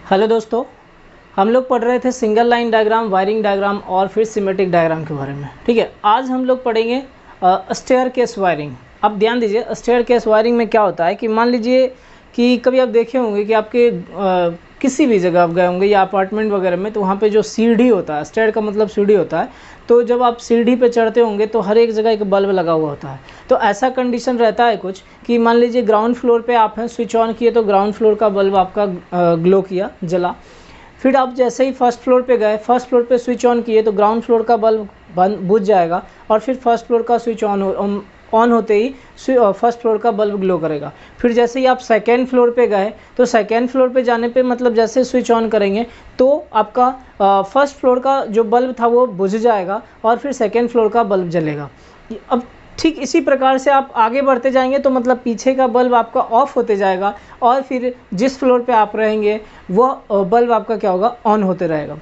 Hello दोस्तों, हम लोग पढ़ रहे थे single line diagram, wiring diagram और फिर सिमेट्रिक डायग्राम के बारे में। ठीक है, आज हम लोग पढ़ेंगे स्टेयरकेस वायरिंग। अब ध्यान दीजिए, स्टेयरकेस वायरिंग में क्या होता है कि मान लीजिए कि कभी आप देखे होंगे कि आपके किसी भी जगह आप गए होंगे या अपार्टमेंट वगैरह में, तो वहाँ पे जो सीढ़ी होता है, स्टेयर का मतलब सीढ़ी होता है, तो जब आप सीढ़ी पे चढ़ते होंगे तो हर एक जगह एक बल्ब लगा हुआ होता है। तो ऐसा कंडीशन रहता है कुछ कि मान लीजिए ग्राउंड फ्लोर पे आप हैं, स्विच ऑन किए तो ग्राउंड फ्लोर का बल्ब आपका ग्लो किया, जला। फिर आप जैसे ही फर्स्ट फ्लोर पे गए, फर्स्ट फ्लोर पे स्विच ऑन किए तो ग्राउंड फ्लोर का बल्ब बुझ जाएगा और फिर फर्स्ट फ्लोर का स्विच ऑन होते ही फर्स्ट फ्लोर का बल्ब ग्लो करेगा। फिर जैसे ही आप सेकेंड फ्लोर पे गए तो सेकेंड फ्लोर पे जाने पे मतलब जैसे स्विच ऑन करेंगे तो आपका फर्स्ट फ्लोर का जो बल्ब था वो बुझ जाएगा और फिर सेकेंड फ्लोर का बल्ब जलेगा। अब ठीक इसी प्रकार से आप आगे बढ़ते जाएंगे तो मतलब पीछे का बल्ब आपका ऑफ होते जाएगा और फिर जिस फ्लोर पे आप रहेंगे वो बल्ब आपका क्या होगा, ऑन होते रहेगा।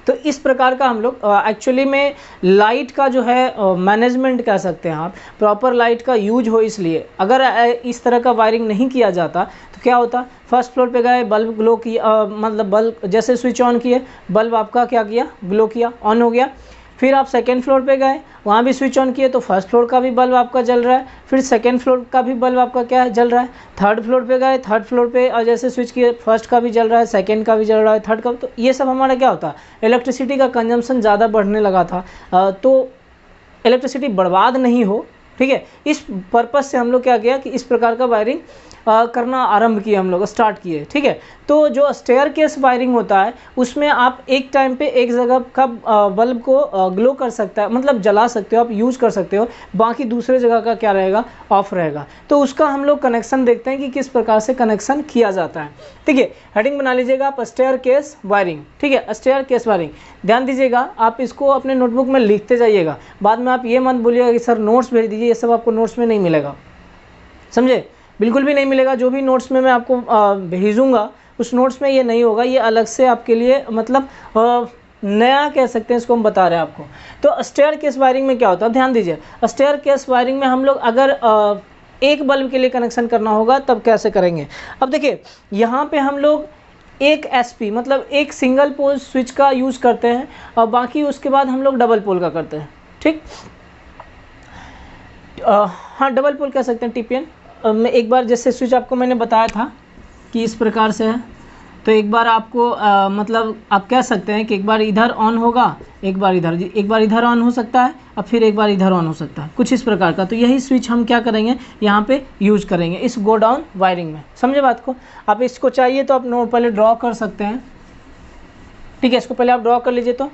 तो इस प्रकार का हम लोग एक्चुअली में लाइट का जो है मैनेजमेंट कह सकते हैं आप, प्रॉपर लाइट का यूज हो। इसलिए अगर इस तरह का वायरिंग नहीं किया जाता तो क्या होता, फर्स्ट फ्लोर पे गए, बल्ब ग्लो किया, मतलब बल्ब जैसे स्विच ऑन किए, बल्ब आपका क्या किया, ग्लो किया, ऑन हो गया। फिर आप सेकेंड फ्लोर पे गए, वहाँ भी स्विच ऑन किए तो फर्स्ट फ्लोर का भी बल्ब आपका जल रहा है, फिर सेकेंड फ्लोर का भी बल्ब आपका क्या है, जल रहा है। थर्ड फ्लोर पे गए, थर्ड फ्लोर पे और जैसे स्विच किए, फर्स्ट का भी जल रहा है, सेकेंड का भी जल रहा है, थर्ड का। तो ये सब हमारा क्या होता है, इलेक्ट्रिसिटी का कंजम्पशन ज़्यादा बढ़ने लगा था। तो इलेक्ट्रिसिटी बर्बाद नहीं हो, ठीक है, इस पर्पज़ से हम लोग क्या किया कि इस प्रकार का वायरिंग करना आरंभ किए, हम लोग स्टार्ट किए। ठीक है, तो जो स्टेयरकेस वायरिंग होता है उसमें आप एक टाइम पे एक जगह का बल्ब को ग्लो कर सकता है, मतलब जला सकते हो, आप यूज़ कर सकते हो, बाकी दूसरे जगह का क्या रहेगा, ऑफ रहेगा। तो उसका हम लोग कनेक्शन देखते हैं कि किस प्रकार से कनेक्शन किया जाता है। ठीक है, हेडिंग बना लीजिएगा आप, स्टेयरकेस वायरिंग। ठीक है, स्टेयरकेस वायरिंग, ध्यान दीजिएगा, आप इसको अपने नोटबुक में लिखते जाइएगा। बाद में आप ये मत बोलिएगा कि सर नोट्स भेज दीजिए, ये सब आपको नोट्स में नहीं मिलेगा, समझे, बिल्कुल भी नहीं मिलेगा। जो भी नोट्स में मैं आपको भेजूँगा उस नोट्स में ये नहीं होगा, ये अलग से आपके लिए मतलब नया कह सकते हैं, इसको हम बता रहे हैं आपको। तो स्टेयरकेस वायरिंग में क्या होता है, ध्यान दीजिए, स्टेयरकेस वायरिंग में हम लोग अगर एक बल्ब के लिए कनेक्शन करना होगा तब कैसे करेंगे। अब देखिए, यहाँ पे हम लोग एक SP मतलब एक सिंगल पोल स्विच का यूज़ करते हैं और बाकी उसके बाद हम लोग डबल पोल का करते हैं। ठीक, हाँ डबल पोल कह सकते हैं, TPN। मैं एक बार जैसे स्विच आपको मैंने बताया था कि इस प्रकार से है, तो एक बार आपको मतलब आप कह सकते हैं कि एक बार इधर ऑन होगा, एक बार इधर ऑन हो सकता है, अब फिर एक बार इधर ऑन हो सकता है, कुछ इस प्रकार का। तो यही स्विच हम क्या करेंगे, यहाँ पे यूज करेंगे इस गो डाउन वायरिंग में। समझे बात को, आप इसको चाहिए तो आप नोट पहले ड्रॉ कर सकते हैं। ठीक है, इसको पहले आप ड्रॉ कर लीजिए। तो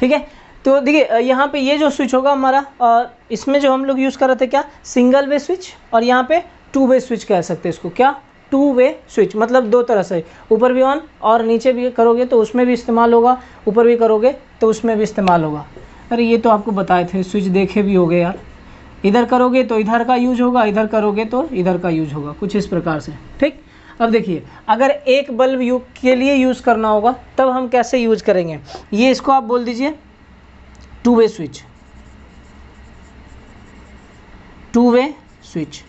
ठीक है, तो देखिए यहाँ पे ये जो स्विच होगा हमारा, इसमें जो हम लोग यूज़ कर रहे थे क्या, सिंगल वे स्विच, और यहाँ पे 2 वे स्विच कह सकते हैं इसको, क्या, 2 वे स्विच, मतलब दो तरह से, ऊपर भी ऑन और नीचे भी करोगे तो उसमें भी इस्तेमाल होगा, ऊपर भी करोगे तो उसमें भी इस्तेमाल होगा। अरे ये तो आपको बताए थे, स्विच देखे भी होगे यार, इधर करोगे तो इधर का यूज होगा, इधर करोगे तो इधर का यूज होगा, कुछ इस प्रकार से। ठीक, अब देखिए, अगर एक बल्ब के लिए यूज़ करना होगा तब हम कैसे यूज करेंगे, ये इसको आप बोल दीजिए 2 वे स्विच, 2 वे स्विच।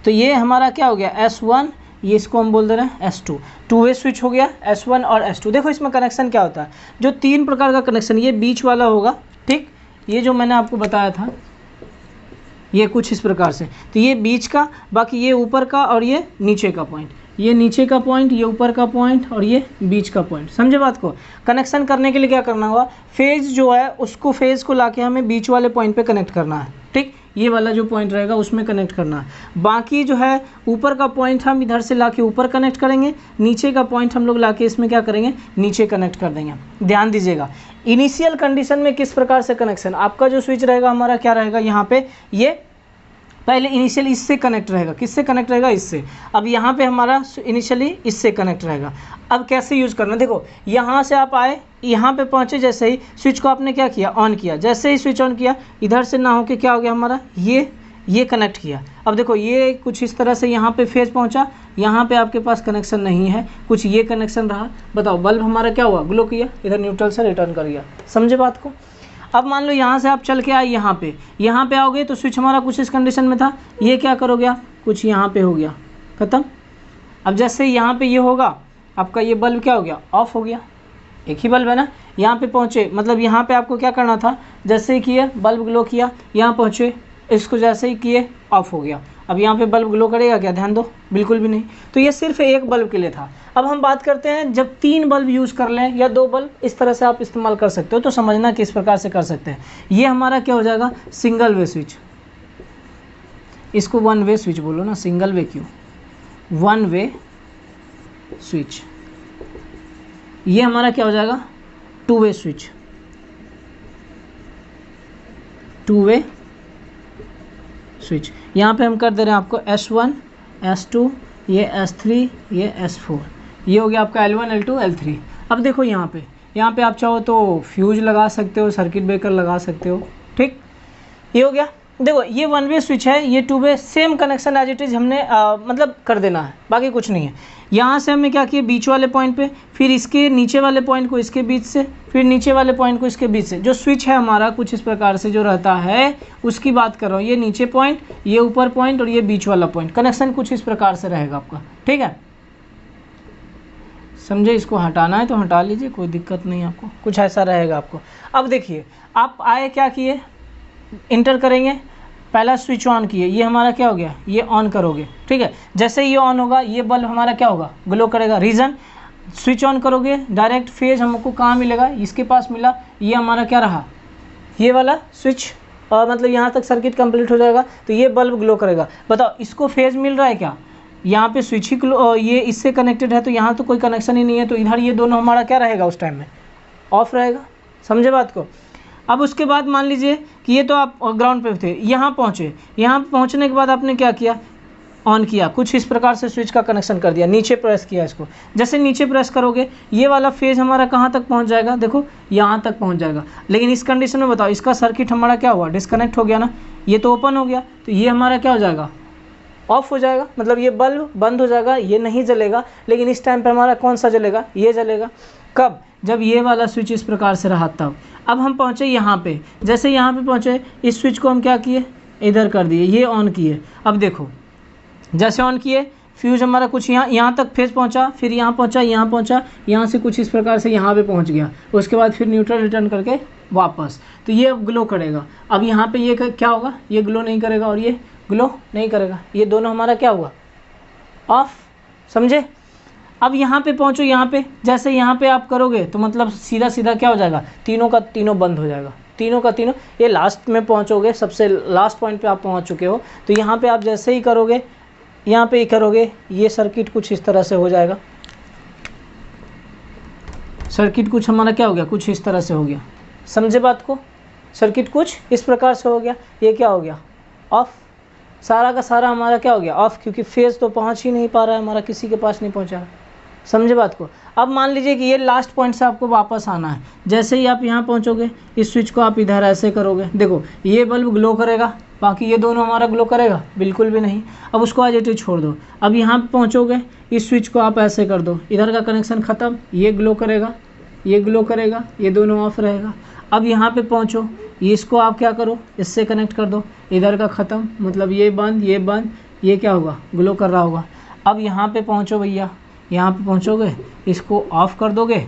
तो ये हमारा क्या हो गया, S1, ये इसको हम बोल दे रहे हैं S2, 2 वे स्विच हो गया, S1 और S2। देखो इसमें कनेक्शन क्या होता है, जो 3 प्रकार का कनेक्शन, ये बीच वाला होगा। ठीक, ये जो मैंने आपको बताया था ये कुछ इस प्रकार से, तो ये बीच का, बाकी ये ऊपर का और ये नीचे का पॉइंट, ये नीचे का पॉइंट, ये ऊपर का पॉइंट और ये बीच का पॉइंट। समझे बात को, कनेक्शन करने के लिए क्या करना होगा, फेज जो है उसको, फेज को लाके हमें बीच वाले पॉइंट पे कनेक्ट करना है। ठीक, ये वाला जो पॉइंट रहेगा उसमें कनेक्ट करना है। बाकी जो है ऊपर का पॉइंट हम इधर से लाके ऊपर कनेक्ट करेंगे, नीचे का पॉइंट हम लोग लाके इसमें क्या करेंगे, नीचे कनेक्ट कर देंगे। ध्यान दीजिएगा, इनिशियल कंडीशन में किस प्रकार से कनेक्शन, आपका जो स्विच रहेगा हमारा क्या रहेगा, यहाँ पे ये पहले इनिशियल इससे कनेक्ट रहेगा, किससे कनेक्ट रहेगा, इससे। अब यहाँ पे हमारा इनिशियली इससे कनेक्ट रहेगा। अब कैसे यूज़ करना, देखो यहाँ से आप आए, यहाँ पे पहुँचे, जैसे ही स्विच को आपने क्या किया, ऑन किया, जैसे ही स्विच ऑन किया, इधर से ना होके क्या हो गया हमारा, ये ये कनेक्ट किया। अब देखो ये कुछ इस तरह से यहाँ पे फेज पहुँचा, यहाँ पे आपके पास कनेक्शन नहीं है, कुछ ये कनेक्शन रहा। बताओ बल्ब हमारा क्या हुआ, ग्लो किया, इधर न्यूट्रल से रिटर्न कर गया। समझे बात को। अब मान लो यहाँ से आप चल के आए यहाँ पे आओगे तो स्विच हमारा कुछ इस कंडीशन में था, ये क्या करोगे आप, कुछ यहाँ पे हो गया, खत्म। अब जैसे यहाँ पे ये होगा आपका, ये बल्ब क्या हो गया, ऑफ हो गया। एक ही बल्ब है ना, यहाँ पे पहुँचे, मतलब यहाँ पे आपको क्या करना था, जैसे ही किए बल्ब ग्लो किया, यहाँ पहुँचे, इसको जैसे ही किए ऑफ हो गया। अब यहाँ पे बल्ब ग्लो करेगा क्या, ध्यान दो, बिल्कुल भी नहीं। तो ये सिर्फ एक बल्ब के लिए था। अब हम बात करते हैं जब 3 बल्ब यूज़ कर लें या 2 बल्ब, इस तरह से आप इस्तेमाल कर सकते हो। तो समझना किस प्रकार से कर सकते हैं। ये हमारा क्या हो जाएगा, सिंगल वे स्विच, इसको 1 वे स्विच बोलो ना, सिंगल वे क्यों, 1 वे स्विच। ये हमारा क्या हो जाएगा, 2 वे स्विच, 2 वे स्विच। यहाँ पे हम कर दे रहे हैं आपको S1 S2, ये S3, ये S4, ये हो गया आपका L1 L2 L3। अब देखो यहाँ पे आप चाहो तो फ्यूज लगा सकते हो, सर्किट ब्रेकर लगा सकते हो, ठीक। ये हो गया। देखो ये 1 वे स्विच है, ये 2 way, same connection as it is हमने मतलब कर देना है, बाकी कुछ नहीं है। यहाँ से हमने क्या किया, बीच वाले पॉइंट पे, फिर इसके नीचे वाले पॉइंट को इसके बीच से, फिर नीचे वाले पॉइंट को इसके बीच से। जो स्विच है हमारा कुछ इस प्रकार से जो रहता है उसकी बात कर रहा हूँ। ये नीचे पॉइंट, ये ऊपर पॉइंट और ये बीच वाला पॉइंट, कनेक्शन कुछ इस प्रकार से रहेगा आपका, ठीक है। समझे, इसको हटाना है तो हटा लीजिए, कोई दिक्कत नहीं आपको, कुछ ऐसा रहेगा आपको। अब देखिए आप आए क्या किए, इंटर करेंगे, पहला स्विच ऑन किए, ये हमारा क्या हो गया, ये ऑन करोगे, ठीक है। जैसे ये ऑन होगा ये बल्ब हमारा क्या होगा, ग्लो करेगा। रीज़न, स्विच ऑन करोगे डायरेक्ट फेज हमको कहाँ मिलेगा, इसके पास मिला, ये हमारा क्या रहा, ये वाला स्विच, मतलब यहाँ तक सर्किट कंप्लीट हो जाएगा तो ये बल्ब ग्लो करेगा। बताओ इसको फेज मिल रहा है क्या, यहाँ पे स्विच ही ग्लो, ये इससे कनेक्टेड है तो यहाँ तो कोई कनेक्शन ही नहीं है, तो इधर ये दोनों हमारा क्या रहेगा, उस टाइम में ऑफ रहेगा। समझे बात को। अब उसके बाद मान लीजिए कि ये तो आप ग्राउंड पे थे, यहाँ पहुँचे, यहाँ पहुँचने के बाद आपने क्या किया, ऑन किया, कुछ इस प्रकार से स्विच का कनेक्शन कर दिया, नीचे प्रेस किया इसको। जैसे नीचे प्रेस करोगे ये वाला फेज हमारा कहाँ तक पहुँच जाएगा, देखो यहाँ तक पहुँच जाएगा। लेकिन इस कंडीशन में बताओ इसका सर्किट हमारा क्या हुआ, डिस्कनेक्ट हो गया ना, ये तो ओपन हो गया, तो ये हमारा क्या हो जाएगा, ऑफ हो जाएगा, मतलब ये बल्ब बंद हो जाएगा, ये नहीं जलेगा। लेकिन इस टाइम पे हमारा कौन सा जलेगा, ये जलेगा। कब, जब ये वाला स्विच इस प्रकार से रहा तब। अब हम पहुँचे यहाँ पे, जैसे यहाँ पे पहुँचे इस स्विच को हम क्या किए, इधर कर दिए, ये ऑन किए। अब देखो जैसे ऑन किए फ्यूज हमारा कुछ यहाँ तक फेज पहुँचा, फिर यहाँ पहुँचा, यहाँ पहुँचा, यहाँ से कुछ इस प्रकार से यहाँ पे पहुँच गया, उसके बाद फिर न्यूट्रल रिटर्न करके वापस, तो ये अब ग्लो करेगा। अब यहाँ पे ये क्या होगा, ये ग्लो नहीं करेगा और ये ग्लो नहीं करेगा, ये दोनों हमारा क्या हुआ, ऑफ। समझे। अब यहाँ पे पहुँचो, यहाँ पे जैसे यहाँ पे आप करोगे तो मतलब सीधा सीधा क्या हो जाएगा, तीनों का तीनों बंद हो जाएगा, तीनों का तीनों। ये लास्ट में पहुँचोगे, सबसे लास्ट पॉइंट पे आप पहुँच चुके हो, तो यहाँ पे आप जैसे ही करोगे, यहाँ पे ही करोगे, ये सर्किट कुछ इस तरह से हो जाएगा। सर्किट कुछ हमारा क्या हो गया, कुछ इस तरह से हो गया। समझे बात को। सर्किट कुछ इस प्रकार से हो गया, ये क्या हो गया, ऑफ। सारा का सारा हमारा क्या हो गया, ऑफ, क्योंकि फेज तो पहुंच ही नहीं पा रहा है हमारा, किसी के पास नहीं पहुंचा। समझे बात को। अब मान लीजिए कि ये लास्ट पॉइंट से आपको वापस आना है, जैसे ही आप यहाँ पहुँचोगे इस स्विच को आप इधर ऐसे करोगे, देखो ये बल्ब ग्लो करेगा, बाकी ये दोनों हमारा ग्लो करेगा, बिल्कुल भी नहीं। अब उसको आज एट छोड़ दो। अब यहाँ पहुँचोगे, इस स्विच को आप ऐसे कर दो, इधर का कनेक्शन ख़त्म, ये ग्लो करेगा, ये ग्लो करेगा, ये दोनों ऑफ रहेगा। अब यहाँ पे पहुँचो, इसको आप क्या करो, इससे कनेक्ट कर दो, इधर का ख़त्म, मतलब ये बंद, ये बंद, ये क्या होगा, ग्लो कर रहा होगा। अब यहाँ पे पहुँचो भैया, यहाँ पे पहुँचोगे, इसको ऑफ़ कर दोगे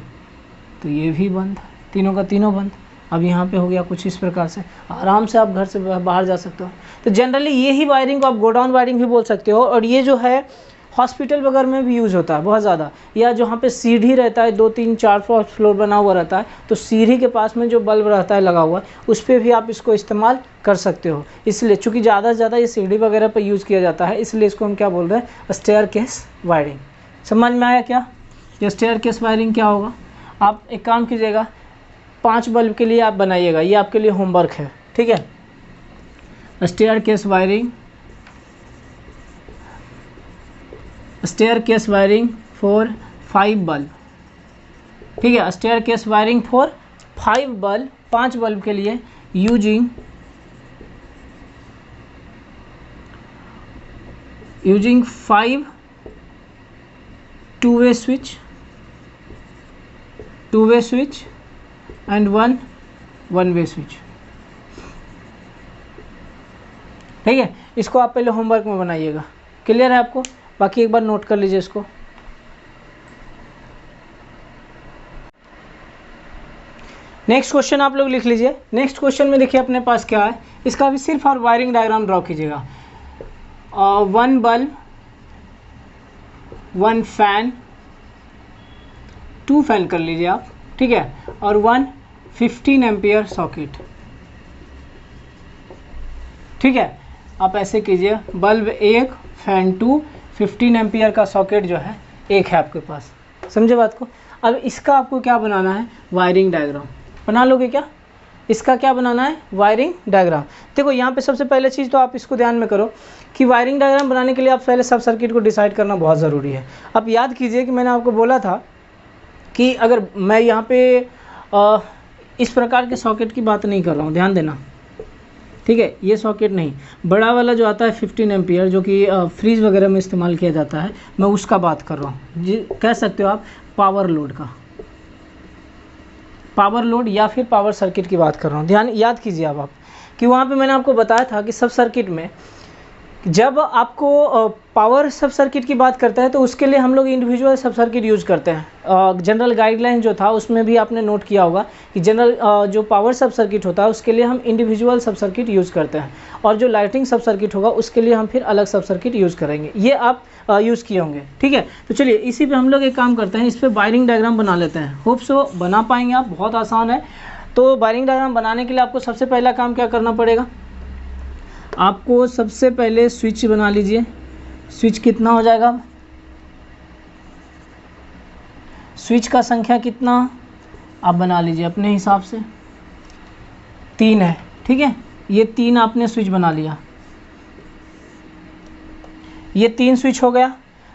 तो ये भी बंद, तीनों का तीनों बंद। अब यहाँ पे हो गया कुछ इस प्रकार से, आराम से आप घर से बाहर जा सकते हो। तो जनरली ये ही वायरिंग को आप गोडाउन वायरिंग भी बोल सकते हो, और ये जो है हॉस्पिटल वगैरह में भी यूज़ होता है बहुत ज़्यादा, या जहाँ पे सीढ़ी रहता है, 2 3 4 फ्लोर बना हुआ रहता है, तो सीढ़ी के पास में जो बल्ब रहता है लगा हुआ, उस पर भी आप इसको इस्तेमाल कर सकते हो। इसलिए चूँकि ज़्यादा से ज़्यादा ये सीढ़ी वगैरह पर यूज़ किया जाता है, इसलिए इसको हम क्या बोल रहे हैं, स्टेयरकेस वायरिंग। समझ में आया क्या, ये स्टेयरकेस वायरिंग क्या होगा। आप एक काम कीजिएगा, 5 बल्ब के लिए आप बनाइएगा, ये आपके लिए होमवर्क है, ठीक है। Staircase wiring, staircase wiring for 5 bulb, ठीक है। Staircase wiring for 5 bulb, 5 bulb के लिए using using 5 two-way switch and 1 one-way switch। ठीक है, इसको आप पहले होमवर्क में बनाइएगा। क्लियर है आपको? बाकी एक बार नोट कर लीजिए इसको। नेक्स्ट क्वेश्चन आप लोग लिख लीजिए। नेक्स्ट क्वेश्चन में देखिए अपने पास क्या है, इसका भी सिर्फ और वायरिंग डायग्राम ड्रॉ कीजिएगा। 1 बल्ब, 1 फैन, 2 फैन कर लीजिए आप, ठीक है, और 1 15 एम्पियर सॉकेट। ठीक है, आप ऐसे कीजिए, बल्ब 1, फैन 2, 15 एम्पियर का सॉकेट जो है एक है आपके पास। समझे बात को? अब इसका आपको क्या बनाना है, वायरिंग डायग्राम बना लोगे क्या? इसका क्या बनाना है, वायरिंग डायग्राम। देखो यहाँ पे सबसे पहले चीज़ तो आप इसको ध्यान में करो कि वायरिंग डायग्राम बनाने के लिए आप पहले सब सर्किट को डिसाइड करना बहुत ज़रूरी है। आप याद कीजिए कि मैंने आपको बोला था कि अगर मैं यहाँ पे इस प्रकार के सॉकेट की बात नहीं कर रहा हूँ, ध्यान देना, ठीक है, ये सॉकेट नहीं, बड़ा वाला जो आता है 15 एम्पियर जो कि फ्रीज वगैरह में इस्तेमाल किया जाता है, मैं उसका बात कर रहा हूँ। जी, कह सकते हो आप पावर लोड का, पावर लोड या फिर पावर सर्किट की बात कर रहा हूँ। ध्यान याद कीजिए आप कि वहाँ पे मैंने आपको बताया था कि सब सर्किट में जब आपको पावर सब सर्किट की बात करता है तो उसके लिए हम लोग इंडिविजुअल सब सर्किट यूज़ करते हैं। जनरल गाइडलाइन जो था उसमें भी आपने नोट किया होगा कि जनरल जो पावर सब सर्किट होता है उसके लिए हम इंडिविजुअल सब सर्किट यूज़ करते हैं, और जो लाइटिंग सब सर्किट होगा उसके लिए हम फिर अलग सब सर्किट यूज़ करेंगे। ये आप यूज़ किए होंगे, ठीक है। तो चलिए इसी पे हम लोग एक काम करते हैं, इस पर वायरिंग डायग्राम बना लेते हैं। होप सो बना पाएंगे आप, बहुत आसान है। तो वायरिंग डायग्राम बनाने के लिए आपको सबसे पहला काम क्या करना पड़ेगा, आपको सबसे पहले स्विच बना लीजिए। स्विच कितना हो जाएगा, स्विच का संख्या कितना आप बना लीजिए अपने हिसाब से, 3 है, ठीक है। ये 3 आपने स्विच बना लिया, ये 3 स्विच हो गया।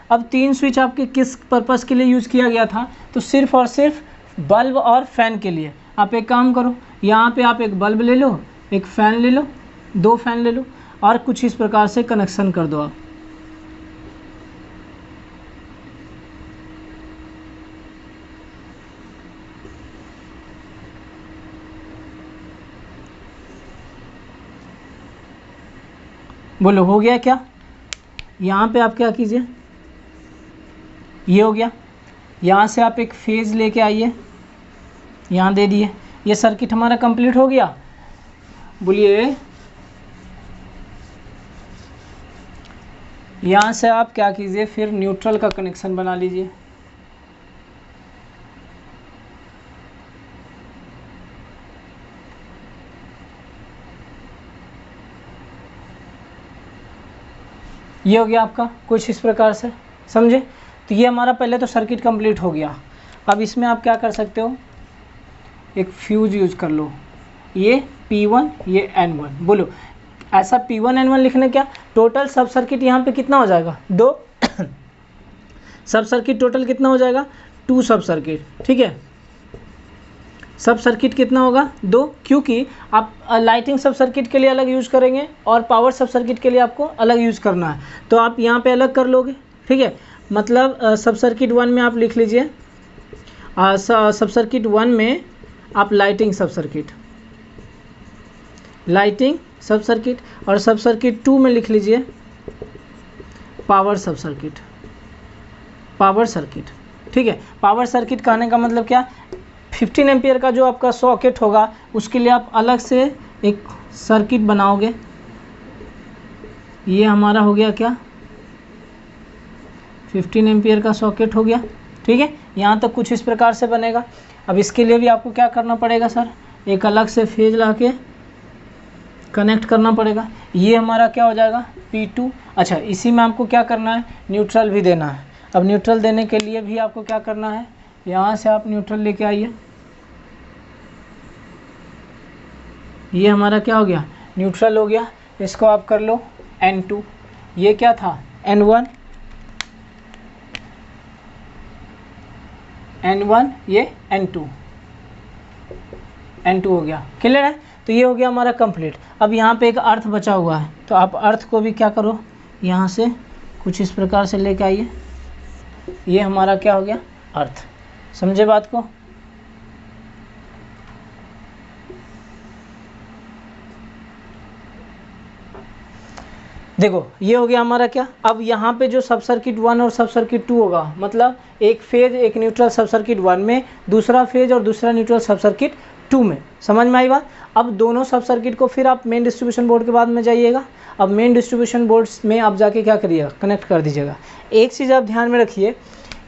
अब 3 स्विच आपके किस पर्पस के लिए यूज़ किया गया था, तो सिर्फ और सिर्फ बल्ब और फैन के लिए। आप एक काम करो, यहाँ पे आप एक बल्ब ले लो, एक फ़ैन ले लो, 2 फैन ले लो, और कुछ इस प्रकार से कनेक्शन कर दो आप। बोलो हो गया क्या? यहाँ पे आप क्या कीजिए, ये हो गया। यहाँ से आप एक फेज लेके आइए, यहाँ दे दिए। ये सर्किट हमारा कंप्लीट हो गया। बोलिए, यहाँ से आप क्या कीजिए, फिर न्यूट्रल का कनेक्शन बना लीजिए। ये हो गया आपका कुछ इस प्रकार से, समझे? तो ये हमारा पहले तो सर्किट कंप्लीट हो गया। अब इसमें आप क्या कर सकते हो, एक फ्यूज यूज कर लो, ये P1 ये N1। बोलो ऐसा P1 N1 लिखने क्या, टोटल सब सर्किट यहाँ पे कितना हो जाएगा, 2 सब सर्किट टोटल कितना हो जाएगा, 2 सब सर्किट, ठीक है। सब सर्किट कितना होगा, 2, क्योंकि आप लाइटिंग सब सर्किट के लिए अलग यूज़ करेंगे और पावर सब सर्किट के लिए आपको अलग यूज़ करना है, तो आप यहाँ पे अलग कर लोगे, ठीक है। मतलब सब सर्किट 1 में आप लिख लीजिए, सब सर्किट 1 में आप लाइटिंग सब सर्किट, लाइटिंग सब सर्किट, और सब सर्किट 2 में लिख लीजिए पावर सब सर्किट, पावर सर्किट, ठीक है। पावर सर्किट कहने का मतलब क्या, 15 एम्पियर का जो आपका सॉकेट होगा उसके लिए आप अलग से एक सर्किट बनाओगे। ये हमारा हो गया क्या, 15 एम्पियर का सॉकेट हो गया, ठीक है। यहाँ तक कुछ इस प्रकार से बनेगा। अब इसके लिए भी आपको क्या करना पड़ेगा सर, एक अलग से फेज ला के कनेक्ट करना पड़ेगा। ये हमारा क्या हो जाएगा, P2। अच्छा, इसी में आपको क्या करना है, न्यूट्रल भी देना है। अब न्यूट्रल देने के लिए भी आपको क्या करना है, यहाँ से आप न्यूट्रल लेके आइए। ये हमारा क्या हो गया, न्यूट्रल हो गया। इसको आप कर लो N2। ये क्या था, N1, N1 ये N2 हो गया। क्लियर है? तो ये हो गया हमारा कंप्लीट। अब यहाँ पे एक अर्थ बचा हुआ है, तो आप अर्थ को भी क्या करो, यहाँ से कुछ इस प्रकार से लेके आइए, ये हमारा क्या हो गया, अर्थ। समझे बात को? देखो ये हो गया हमारा क्या, अब यहाँ पे जो सब सर्किट 1 और सब सर्किट 2 होगा, मतलब एक फेज एक न्यूट्रल सब सर्किट 1 में, दूसरा फेज और दूसरा न्यूट्रल सब सर्किट 2 में। समझ में आई बात? अब दोनों सब सर्किट को फिर आप मेन डिस्ट्रीब्यूशन बोर्ड के बाद में जाइएगा। अब मेन डिस्ट्रीब्यूशन बोर्ड में आप जाके क्या करिएगा, कनेक्ट कर दीजिएगा। एक चीज़ आप ध्यान में रखिए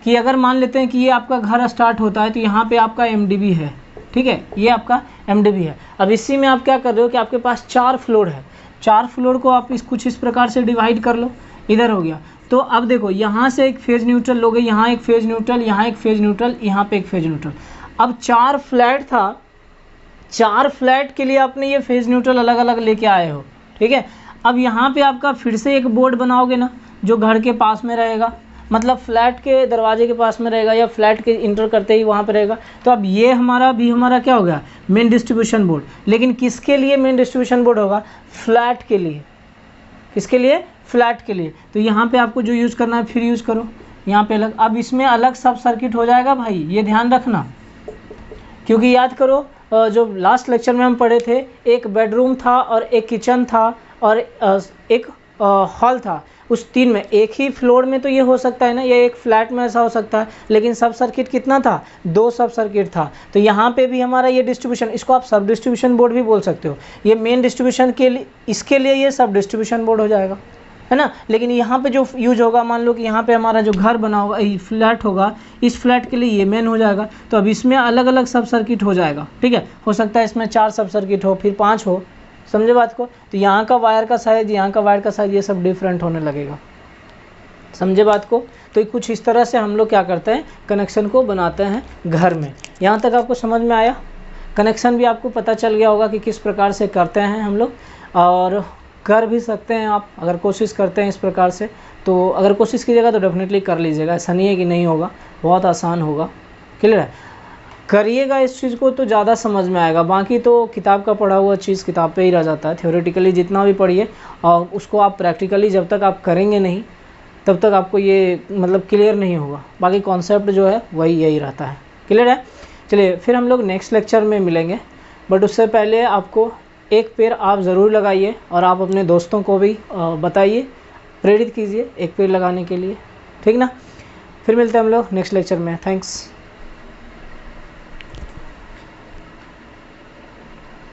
कि अगर मान लेते हैं कि ये आपका घर स्टार्ट होता है तो यहाँ पे आपका MDB है, ठीक है, ये आपका MDB है। अब इसी में आप क्या कर रहे हो कि आपके पास 4 फ्लोर है, 4 फ्लोर को आप कुछ इस प्रकार से डिवाइड कर लो, इधर हो गया। तो अब देखो यहाँ से एक फेज न्यूट्रल लोगे, यहाँ एक फेज न्यूट्रल, यहाँ एक फेज न्यूट्रल, यहाँ पे एक फेज न्यूट्रल। अब 4 फ्लैट था, 4 फ्लैट के लिए आपने ये फेज न्यूट्रल अलग अलग लेके आए हो, ठीक है। अब यहाँ पे आपका फिर से एक बोर्ड बनाओगे ना, जो घर के पास में रहेगा, मतलब फ्लैट के दरवाजे के पास में रहेगा या फ्लैट के इंटर करते ही वहाँ पे रहेगा। तो अब ये हमारा भी हमारा क्या हो गया, मेन डिस्ट्रीब्यूशन बोर्ड। लेकिन किसके लिए मेन डिस्ट्रीब्यूशन बोर्ड होगा, फ्लैट के लिए। किसके लिए, फ्लैट के लिए। तो यहाँ पे आपको जो यूज़ करना है फिर यूज़ करो, यहाँ पे अलग। अब इसमें अलग सब सर्किट हो जाएगा भाई, ये ध्यान रखना, क्योंकि याद करो जो लास्ट लेक्चर में हम पढ़े थे, एक बेडरूम था और एक किचन था और एक हॉल था। उस 3 में एक ही फ्लोर में तो ये हो सकता है ना, या एक फ्लैट में ऐसा हो सकता है, लेकिन सब सर्किट कितना था, 2 सब सर्किट था। तो यहाँ पे भी हमारा ये डिस्ट्रीब्यूशन, इसको आप सब डिस्ट्रीब्यूशन बोर्ड भी बोल सकते हो। ये मेन डिस्ट्रीब्यूशन के लिए, इसके लिए ये सब डिस्ट्रीब्यूशन बोर्ड हो जाएगा, है ना। लेकिन यहाँ पे जो यूज होगा, मान लो कि यहाँ पे हमारा जो घर बना होगा, फ्लैट होगा, इस फ्लैट के लिए ये मेन हो जाएगा। तो अब इसमें अलग अलग सब सर्किट हो जाएगा, ठीक है। हो सकता है इसमें 4 सब सर्किट हो, फिर 5 हो। समझे बात को? तो यहाँ का वायर का साइज, यहाँ का वायर का साइज, ये सब डिफरेंट होने लगेगा। समझे बात को? तो कुछ इस तरह से हम लोग क्या करते हैं, कनेक्शन को बनाते हैं घर में। यहाँ तक आपको समझ में आया? कनेक्शन भी आपको पता चल गया होगा कि किस प्रकार से करते हैं हम लोग, और कर भी सकते हैं आप अगर कोशिश करते हैं इस प्रकार से। तो अगर कोशिश कीजिएगा तो डेफिनेटली कर लीजिएगा, ऐसा नहीं है कि नहीं होगा, बहुत आसान होगा। क्लियर है? करिएगा इस चीज़ को तो ज़्यादा समझ में आएगा। बाकी तो किताब का पढ़ा हुआ चीज़ किताब पे ही रह जाता है। थ्योरेटिकली जितना भी पढ़िए और उसको आप प्रैक्टिकली जब तक आप करेंगे नहीं, तब तक आपको ये मतलब क्लियर नहीं होगा। बाकी कॉन्सेप्ट जो है वही यही रहता है। क्लियर है? चलिए फिर हम लोग नेक्स्ट लेक्चर में मिलेंगे, बट उससे पहले आपको एक पेड़ आप ज़रूर लगाइए और आप अपने दोस्तों को भी बताइए, प्रेरित कीजिए एक पेड़ लगाने के लिए, ठीक ना। फिर मिलते हैं हम लोग नेक्स्ट लेक्चर में। थैंक्स।